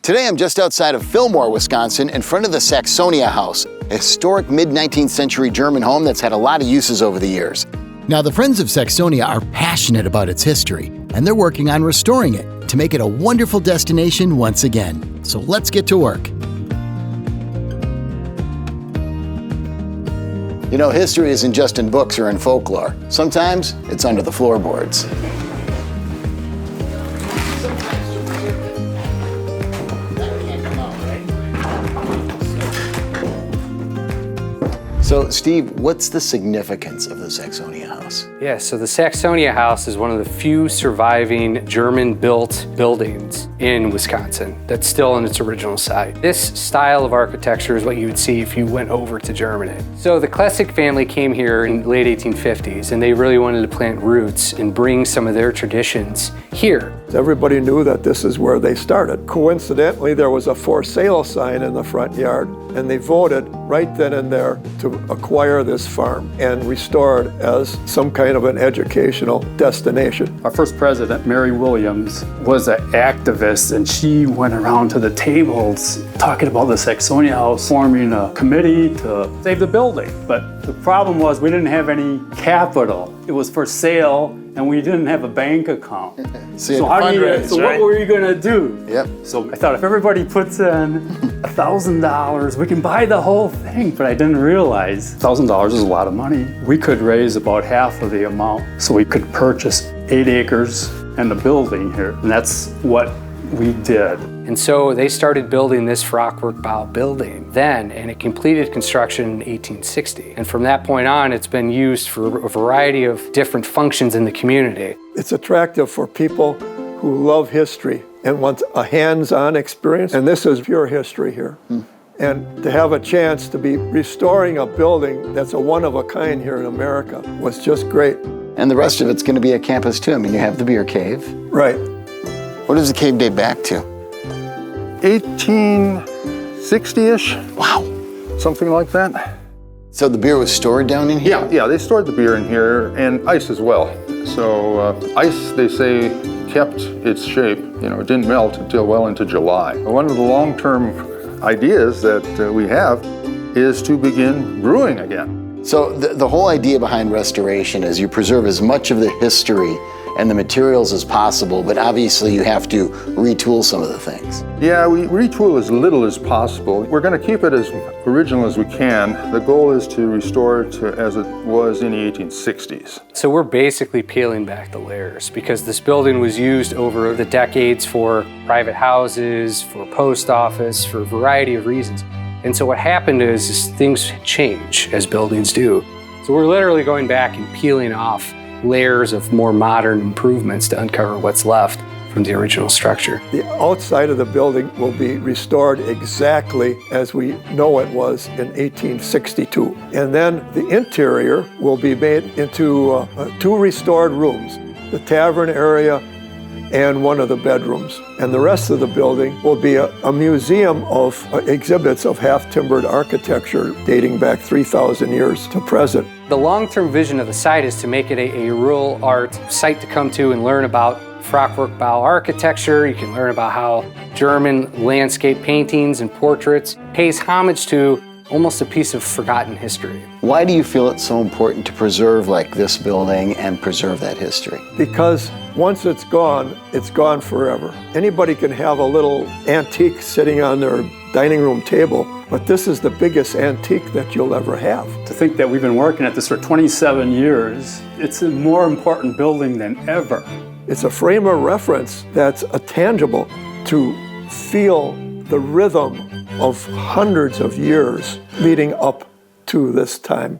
Today I'm just outside of Fillmore, Wisconsin, in front of the Saxonia House, a historic mid-19th century German home that's had a lot of uses over the years. Now, the Friends of Saxonia are passionate about its history, and they're working on restoring it to make it a wonderful destination once again. So let's get to work. You know, history isn't just in books or in folklore. Sometimes it's under the floorboards. So, Steve, what's the significance of the Saxonia House? Yeah, so the Saxonia House is one of the few surviving German-built buildings in Wisconsin that's still in its original site. This style of architecture is what you would see if you went over to Germany. So the Klessig family came here in the late 1850s, and they really wanted to plant roots and bring some of their traditions here. Everybody knew that this is where they started. Coincidentally, there was a for sale sign in the front yard, and they voted right then and there to acquire this farm and restore it as some kind of an educational destination. Our first president, Mary Williams, was an activist, and she went around to the tables talking about the Saxonia House, forming a committee to save the building. But the problem was we didn't have any capital. It was for sale, and we didn't have a bank account. So what were you gonna do? Yep. So I thought if everybody puts in $1,000, we can buy the whole thing. But I didn't realize $1,000 is a lot of money. We could raise about half of the amount, so we could purchase 8 acres and the building here. And that's what we did. And so they started building this Fachwerkbau building then, and it completed construction in 1860. And from that point on, it's been used for a variety of different functions in the community. It's attractive for people who love history and want a hands-on experience, and this is pure history here. And to have a chance to be restoring a building that's a one-of-a-kind here in America was just great. And the rest of it's going to be a campus too. I mean, you have the beer cave. Right. What does the cave date back to? 1860-ish. Wow. Something like that. So the beer was stored down in here? Yeah, they stored the beer in here and ice as well. So ice, they say, kept its shape. You know, it didn't melt until well into July. One of the long-term ideas that we have is to begin brewing again. So the whole idea behind restoration is you preserve as much of the history and the materials as possible, but obviously you have to retool some of the things. Yeah, we retool as little as possible. We're going to keep it as original as we can. The goal is to restore it as it was in the 1860s. So we're basically peeling back the layers because this building was used over the decades for private houses, for post office, for a variety of reasons. And so what happened is things change as buildings do. So we're literally going back and peeling off layers of more modern improvements to uncover what's left from the original structure. The outside of the building will be restored exactly as we know it was in 1862. And then the interior will be made into 2 restored rooms, the tavern area and one of the bedrooms. And the rest of the building will be a museum of exhibits of half-timbered architecture dating back 3,000 years to present. The long-term vision of the site is to make it a rural art site to come to and learn about Fachwerkbau architecture. You can learn about how German landscape paintings and portraits pays homage to almost a piece of forgotten history. Why do you feel it's so important to preserve like this building and preserve that history? Because once it's gone forever. Anybody can have a little antique sitting on their dining room table, but this is the biggest antique that you'll ever have. To think that we've been working at this for 27 years, it's a more important building than ever. It's a frame of reference that's tangible to feel the rhythm of hundreds of years leading up to this time.